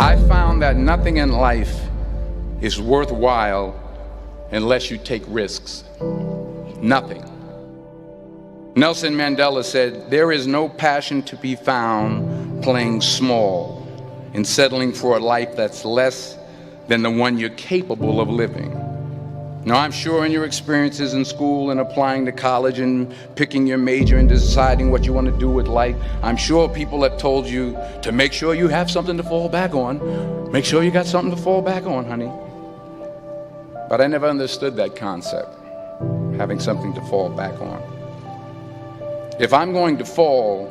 I found that nothing in life is worthwhile unless you take risks. Nothing. Nelson Mandela said, "There is no passion to be found playing small and settling for a life that's less than the one you're capable of living." Now, I'm sure in your experiences in school and applying to college and picking your major and deciding what you want to do with life, I'm sure people have told you to make sure you have something to fall back on. Make sure you got something to fall back on, honey. But I never understood that concept, having something to fall back on. If I'm going to fall,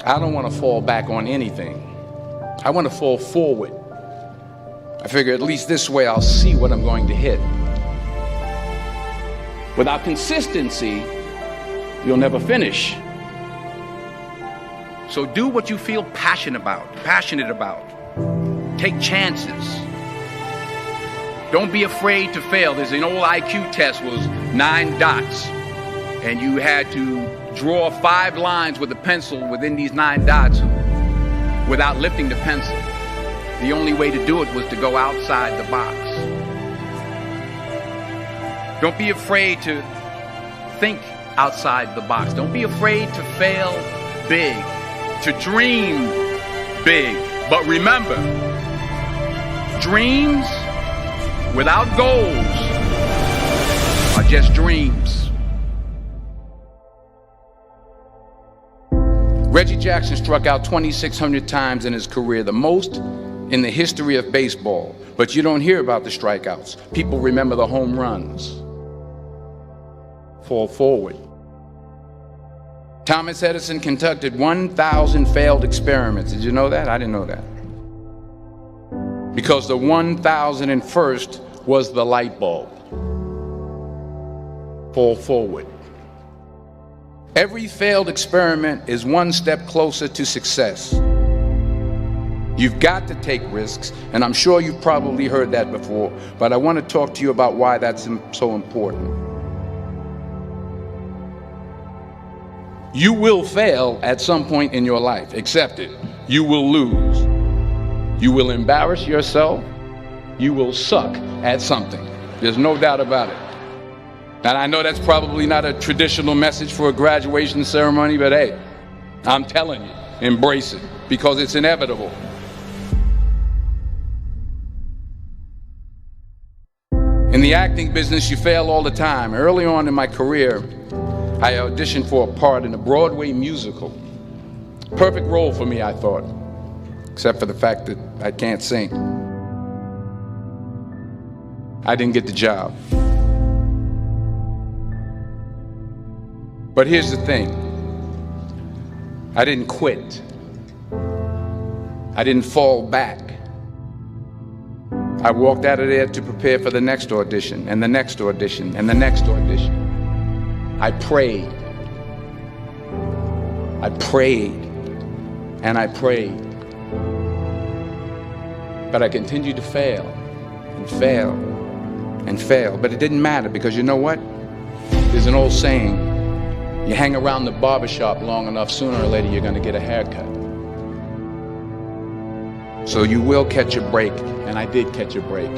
I don't want to fall back on anything. I want to fall forward. I figure at least this way I'll see what I'm going to hit. Without consistency, you'll never finish. So do what you feel passionate about. Take chances. Don't be afraid to fail. There's an old IQ test, was 9 dots, and you had to draw 5 lines with a pencil within these 9 dots without lifting the pencil. The only way to do it was to go outside the box. Don't be afraid to think outside the box. Don't be afraid to fail big, to dream big. But remember, dreams without goals are just dreams. Reggie Jackson struck out 2,600 times in his career, the most in the history of baseball. But you don't hear about the strikeouts. People remember the home runs. Fall forward. Thomas Edison conducted 1,000 failed experiments. Did you know that? I didn't know that. Because the 1,001st was the light bulb. Fall forward. Every failed experiment is one step closer to success. You've got to take risks, and I'm sure you've probably heard that before, but I want to talk to you about why that's so important. You will fail at some point in your life. Accept it. You will lose. You will embarrass yourself. You will suck at something. There's no doubt about it. And I know that's probably not a traditional message for a graduation ceremony, but hey, I'm telling you, embrace it, because it's inevitable. In the acting business, you fail all the time. Early on in my career, I auditioned for a part in a Broadway musical. Perfect role for me, I thought, except for the fact that I can't sing. I didn't get the job. But here's the thing. I didn't quit. I didn't fall back. I walked out of there to prepare for the next audition, and the next audition, and the next audition. I prayed. I prayed. And I prayed. But I continued to fail and fail and fail. But it didn't matter, because you know what? There's an old saying, you hang around the barbershop long enough, sooner or later you're going to get a haircut. So you will catch a break, and I did catch a break.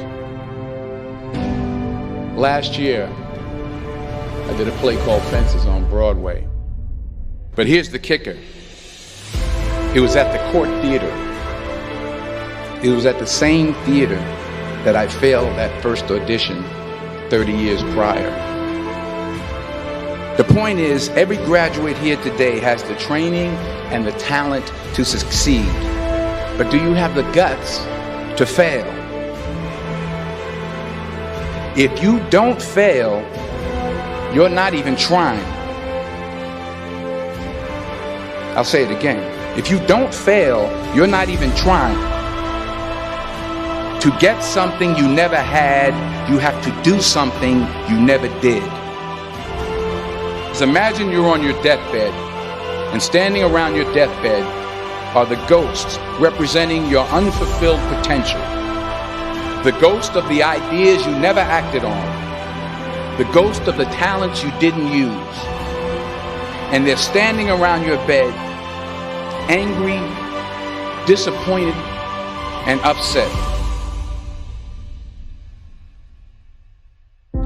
Last year, I did a play called Fences on Broadway. But here's the kicker. It was at the Court Theater. It was at the same theater that I failed that first audition 30 years prior. The point is, every graduate here today has the training and the talent to succeed. But do you have the guts to fail? If you don't fail, you're not even trying. I'll say it again. If you don't fail, you're not even trying. To get something you never had, you have to do something you never did. So imagine you're on your deathbed, and standing around your deathbed are the ghosts representing your unfulfilled potential. The ghost of the ideas you never acted on. The ghost of the talents you didn't use. And they're standing around your bed, angry, disappointed, and upset.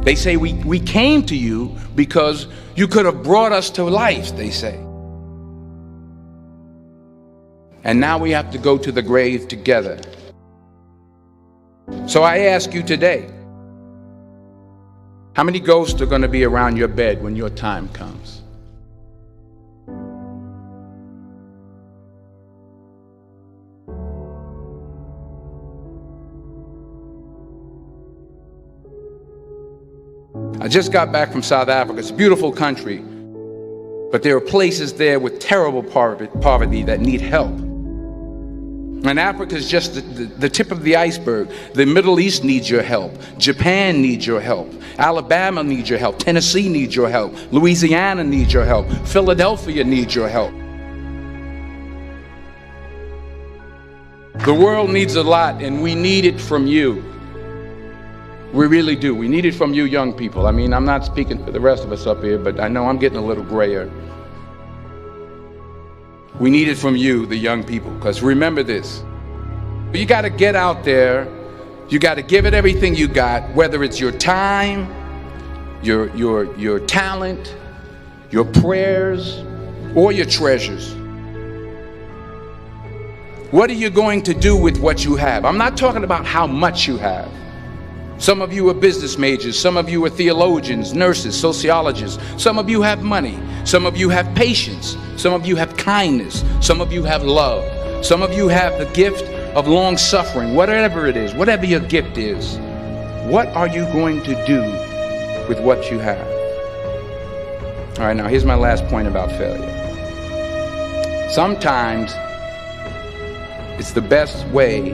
They say we came to you because you could have brought us to life, they say. And now we have to go to the grave together. So I ask you today, how many ghosts are going to be around your bed when your time comes? I just got back from South Africa. It's a beautiful country, but there are places there with terrible poverty that need help. And Africa is just the tip of the iceberg. The Middle East needs your help. Japan needs your help. Alabama needs your help. Tennessee needs your help. Louisiana needs your help. Philadelphia needs your help. The world needs a lot, and we need it from you. We really do. We need it from you young people. I mean, I'm not speaking for the rest of us up here, but I know I'm getting a little grayer. We need it from you, the young people, because remember this. You got to get out there. You got to give it everything you got, whether it's your time, your talent, your prayers, or your treasures. What are you going to do with what you have? I'm not talking about how much you have. Some of you are business majors, some of you are theologians, nurses, sociologists, some of you have money, some of you have patience, some of you have kindness, some of you have love, some of you have the gift of long suffering, whatever it is, whatever your gift is. What are you going to do with what you have? All right, now here's my last point about failure. Sometimes it's the best way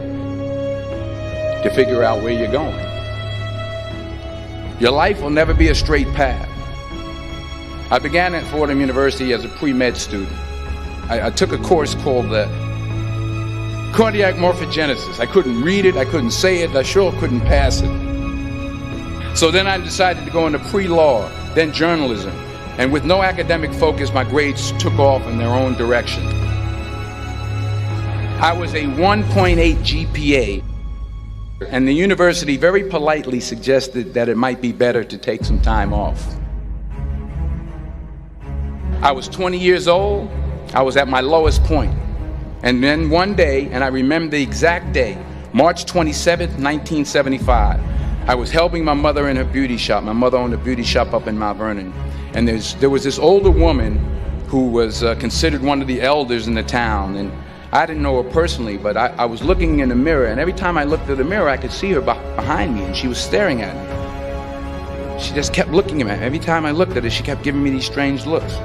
to figure out where you're going. Your life will never be a straight path. I began at Fordham University as a pre-med student. I took a course called cardiac morphogenesis. I couldn't read it, I couldn't say it, I sure couldn't pass it. So then I decided to go into pre-law, then journalism. And with no academic focus, my grades took off in their own direction. I was a 1.8 GPA. And the university very politely suggested that it might be better to take some time off. I was 20 years old. I was at my lowest point. And then one day, and I remember the exact day, March 27th, 1975, I was helping my mother in her beauty shop. My mother owned a beauty shop up in Mount Vernon. And there was this older woman who was considered one of the elders in the town. And I didn't know her personally, but I was looking in the mirror, and every time I looked at the mirror, I could see her behind me, and she was staring at me. She just kept looking at me. Every time I looked at her, she kept giving me these strange looks.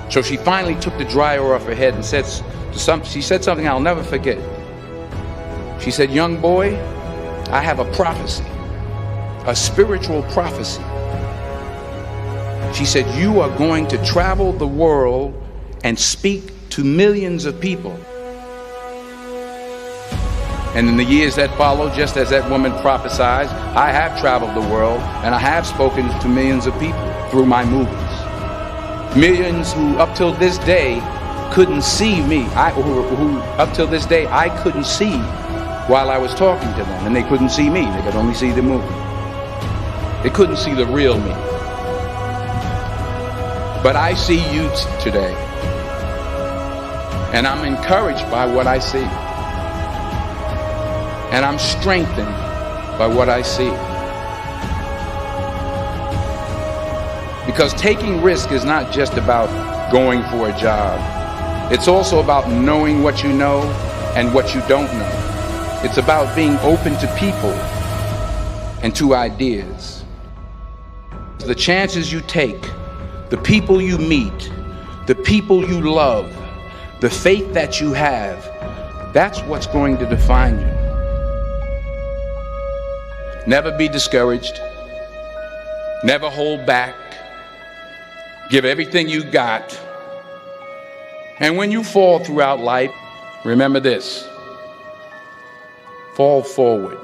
So she finally took the dryer off her head and she said something I'll never forget. She said, "Young boy, I have a prophecy, a spiritual prophecy." She said, "You are going to travel the world and speak to millions of people." And in the years that followed, just as that woman prophesied, I have traveled the world and I have spoken to millions of people through my movies. Millions who up till this day couldn't see me, who up till this day I couldn't see while I was talking to them, and they couldn't see me, they could only see the movie. They couldn't see the real me. But I see you today, and I'm encouraged by what I see. And I'm strengthened by what I see. Because taking risk is not just about going for a job. It's also about knowing what you know and what you don't know. It's about being open to people and to ideas. The chances you take, the people you meet, the people you love, the faith that you have, that's what's going to define you. Never be discouraged. Never hold back. Give everything you got. And when you fall throughout life, remember this: fall forward.